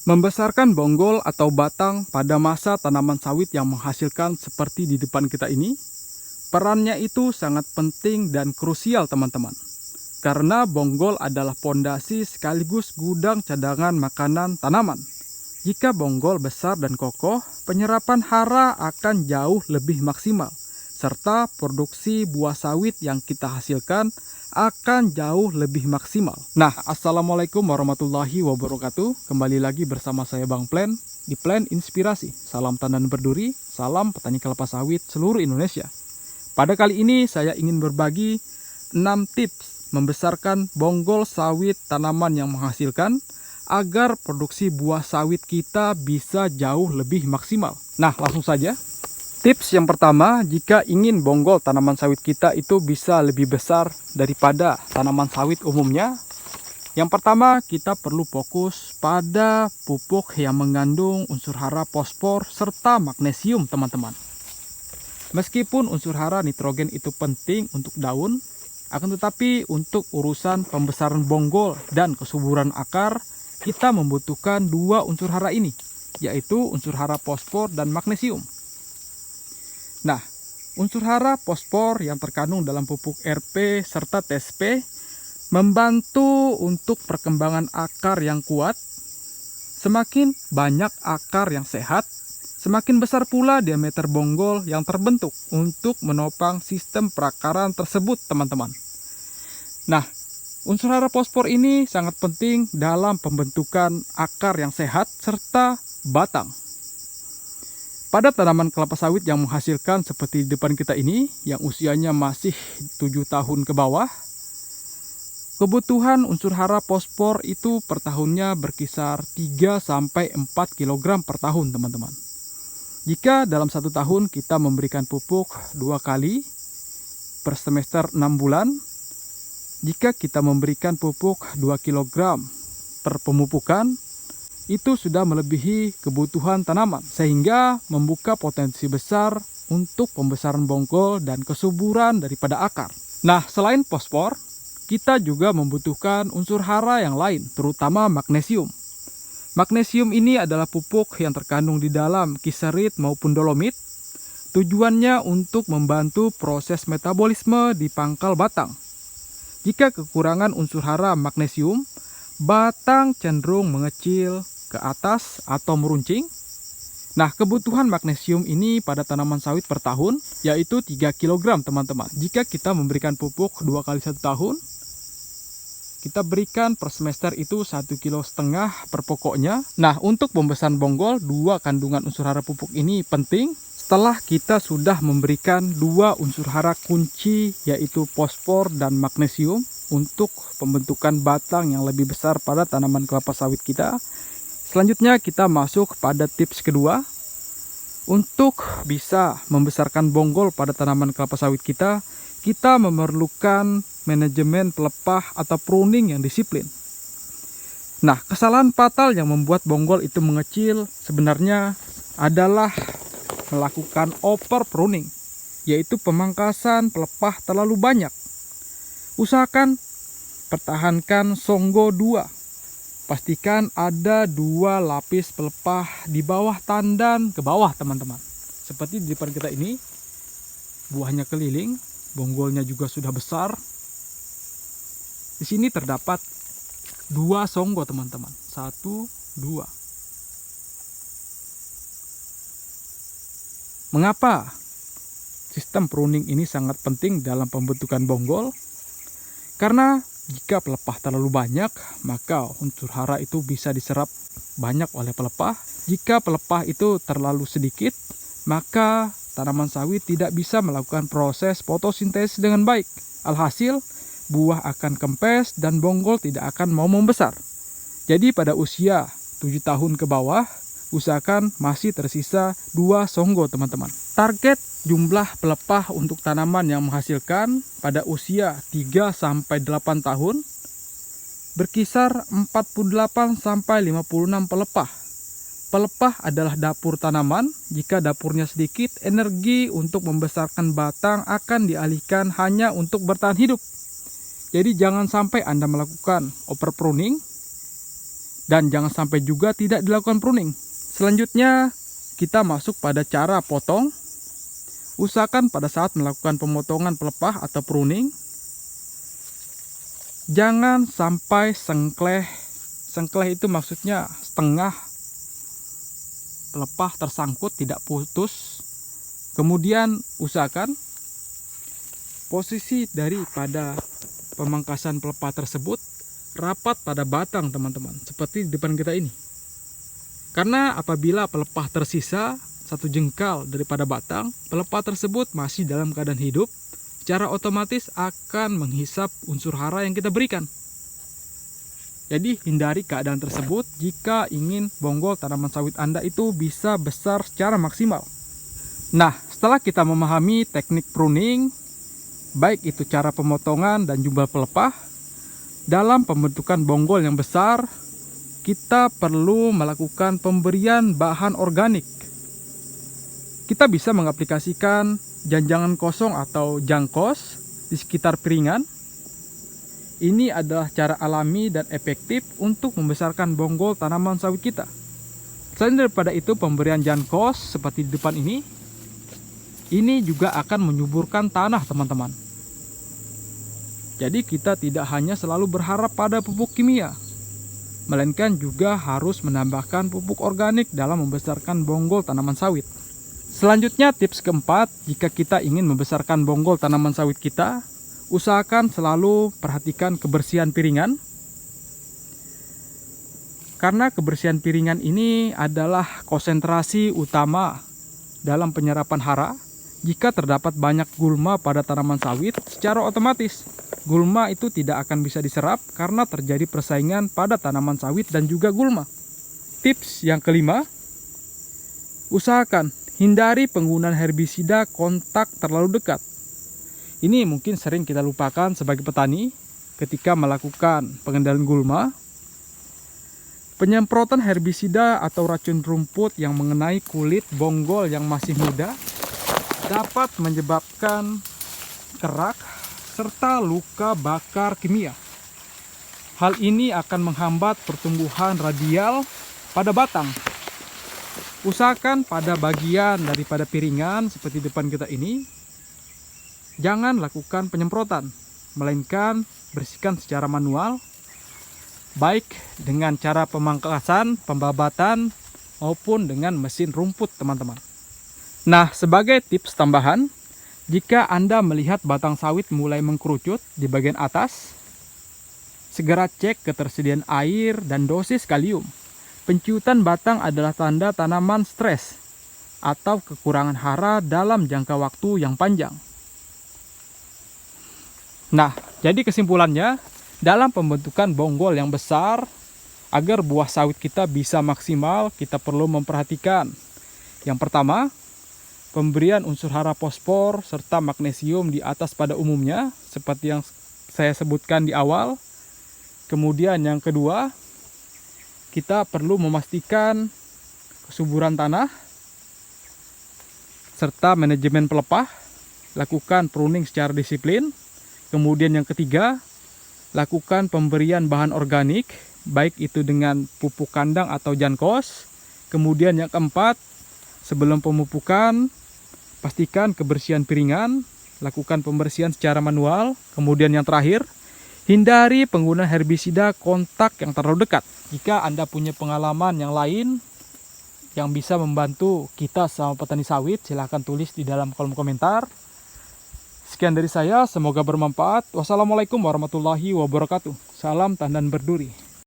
Membesarkan bonggol atau batang pada masa tanaman sawit yang menghasilkan seperti di depan kita ini, perannya itu sangat penting dan krusial teman-teman. Karena bonggol adalah pondasi sekaligus gudang cadangan makanan tanaman. Jika bonggol besar dan kokoh, penyerapan hara akan jauh lebih maksimal, serta produksi buah sawit yang kita hasilkan akan jauh lebih maksimal. Nah, assalamualaikum warahmatullahi wabarakatuh. Kembali lagi bersama saya Bang Plan di Plan Inspirasi. Salam tandan berduri, salam petani kelapa sawit seluruh Indonesia. Pada kali ini saya ingin berbagi 6 tips membesarkan bonggol sawit tanaman yang menghasilkan agar produksi buah sawit kita bisa jauh lebih maksimal. Nah, langsung saja. Tips yang pertama, jika ingin bonggol tanaman sawit kita itu bisa lebih besar daripada tanaman sawit umumnya, yang pertama kita perlu fokus pada pupuk yang mengandung unsur hara fosfor serta magnesium teman-teman. Meskipun unsur hara nitrogen itu penting untuk daun, akan tetapi untuk urusan pembesaran bonggol dan kesuburan akar, kita membutuhkan dua unsur hara ini, yaitu unsur hara fosfor dan magnesium. Nah, unsur hara fosfor yang terkandung dalam pupuk RP serta TSP membantu untuk perkembangan akar yang kuat. Semakin banyak akar yang sehat, semakin besar pula diameter bonggol yang terbentuk untuk menopang sistem perakaran tersebut, teman-teman. Nah, unsur hara fosfor ini sangat penting dalam pembentukan akar yang sehat serta batang. Pada tanaman kelapa sawit yang menghasilkan seperti di depan kita ini, yang usianya masih 7 tahun ke bawah, kebutuhan unsur hara fosfor itu per tahunnya berkisar 3-4 kg per tahun, teman-teman. Jika dalam 1 tahun kita memberikan pupuk 2 kali per semester 6 bulan, jika kita memberikan pupuk 2 kg per pemupukan, itu sudah melebihi kebutuhan tanaman, sehingga membuka potensi besar untuk pembesaran bonggol dan kesuburan daripada akar. Nah, selain fosfor, kita juga membutuhkan unsur hara yang lain, terutama magnesium. Magnesium ini adalah pupuk yang terkandung di dalam kiserit maupun dolomit. Tujuannya untuk membantu proses metabolisme di pangkal batang. Jika kekurangan unsur hara magnesium, batang cenderung mengecil ke atas atau meruncing. Nah, kebutuhan magnesium ini pada tanaman sawit per tahun yaitu 3 kg, teman-teman. Jika kita memberikan pupuk 2 kali 1 tahun, kita berikan per semester itu 1,5 kg per pokoknya. Nah, untuk pembesaran bonggol, 2 kandungan unsur hara pupuk ini penting. Setelah kita sudah memberikan 2 unsur hara kunci yaitu fosfor dan magnesium untuk pembentukan batang yang lebih besar pada tanaman kelapa sawit kita. Selanjutnya kita masuk pada tips kedua. Untuk bisa membesarkan bonggol pada tanaman kelapa sawit kita, kita memerlukan manajemen pelepah atau pruning yang disiplin. Nah, kesalahan fatal yang membuat bonggol itu mengecil sebenarnya adalah melakukan over pruning, yaitu pemangkasan pelepah terlalu banyak. Usahakan pertahankan songgo 2. Pastikan ada 2 lapis pelepah di bawah tandan ke bawah, teman-teman. Seperti di depan kita ini, buahnya keliling, bonggolnya juga sudah besar. Di sini terdapat 2 songgo, teman-teman. 1, 2. Mengapa sistem pruning ini sangat penting dalam pembentukan bonggol? Karena jika pelepah terlalu banyak, maka unsur hara itu bisa diserap banyak oleh pelepah. Jika pelepah itu terlalu sedikit, maka tanaman sawit tidak bisa melakukan proses fotosintesis dengan baik. Alhasil, buah akan kempes dan bonggol tidak akan mau membesar. Jadi pada usia 7 tahun ke bawah, usahakan masih tersisa 2 songgo, teman-teman. Target jumlah pelepah untuk tanaman yang menghasilkan pada usia 3-8 tahun berkisar 48-56 pelepah. Pelepah adalah dapur tanaman. Jika dapurnya sedikit, energi untuk membesarkan batang akan dialihkan hanya untuk bertahan hidup. Jadi jangan sampai Anda melakukan over pruning Dan jangan sampai juga tidak dilakukan pruning. Selanjutnya kita masuk pada cara potong. Usahakan pada saat melakukan pemotongan pelepah atau pruning, jangan sampai sengkleh. Sengkleh itu maksudnya setengah pelepah tersangkut, tidak putus. Kemudian usahakan posisi daripada pemangkasan pelepah tersebut rapat pada batang, teman-teman, seperti di depan kita ini. Karena apabila pelepah tersisa satu jengkal daripada batang, pelepah tersebut masih dalam keadaan hidup, secara otomatis akan menghisap unsur hara yang kita berikan. Jadi hindari keadaan tersebut jika ingin bonggol tanaman sawit Anda itu bisa besar secara maksimal. Nah, setelah kita memahami teknik pruning, baik itu cara pemotongan dan jumlah pelepah, dalam pembentukan bonggol yang besar, kita perlu melakukan pemberian bahan organik. Kita bisa mengaplikasikan janjangan kosong atau jangkos di sekitar piringan. Ini adalah cara alami dan efektif untuk membesarkan bonggol tanaman sawit kita. Selain daripada itu, pemberian jangkos seperti di depan ini juga akan menyuburkan tanah, teman-teman. Jadi kita tidak hanya selalu berharap pada pupuk kimia, melainkan juga harus menambahkan pupuk organik dalam membesarkan bonggol tanaman sawit. Selanjutnya, tips keempat, jika kita ingin membesarkan bonggol tanaman sawit kita, usahakan selalu perhatikan kebersihan piringan. Karena kebersihan piringan ini adalah konsentrasi utama dalam penyerapan hara. Jika terdapat banyak gulma pada tanaman sawit, secara otomatis gulma itu tidak akan bisa diserap karena terjadi persaingan pada tanaman sawit dan juga gulma. Tips yang kelima, usahakan hindari penggunaan herbisida kontak terlalu dekat. Ini mungkin sering kita lupakan sebagai petani ketika melakukan pengendalian gulma. Penyemprotan herbisida atau racun rumput yang mengenai kulit bonggol yang masih muda dapat menyebabkan kerak serta luka bakar kimia. Hal ini akan menghambat pertumbuhan radial pada batang. Usahakan pada bagian daripada piringan seperti depan kita ini, jangan lakukan penyemprotan, melainkan bersihkan secara manual, baik dengan cara pemangkasan, pembabatan, maupun dengan mesin rumput, teman-teman. Nah, sebagai tips tambahan, jika Anda melihat batang sawit mulai mengkerucut di bagian atas, segera cek ketersediaan air dan dosis kalium. Penciutan batang adalah tanda tanaman stres atau kekurangan hara dalam jangka waktu yang panjang. Nah, jadi kesimpulannya, dalam pembentukan bonggol yang besar, agar buah sawit kita bisa maksimal, kita perlu memperhatikan. Yang pertama, pemberian unsur hara fosfor serta magnesium di atas pada umumnya, seperti yang saya sebutkan di awal. Kemudian yang kedua, kita perlu memastikan kesuburan tanah, serta manajemen pelepah, lakukan pruning secara disiplin. Kemudian yang ketiga, lakukan pemberian bahan organik, baik itu dengan pupuk kandang atau jankos. Kemudian yang keempat, sebelum pemupukan, pastikan kebersihan piringan, lakukan pembersihan secara manual. Kemudian yang terakhir, hindari penggunaan herbisida kontak yang terlalu dekat. Jika Anda punya pengalaman yang lain yang bisa membantu kita sama petani sawit, silahkan tulis di dalam kolom komentar. Sekian dari saya, semoga bermanfaat. Wassalamualaikum warahmatullahi wabarakatuh. Salam tandan berduri.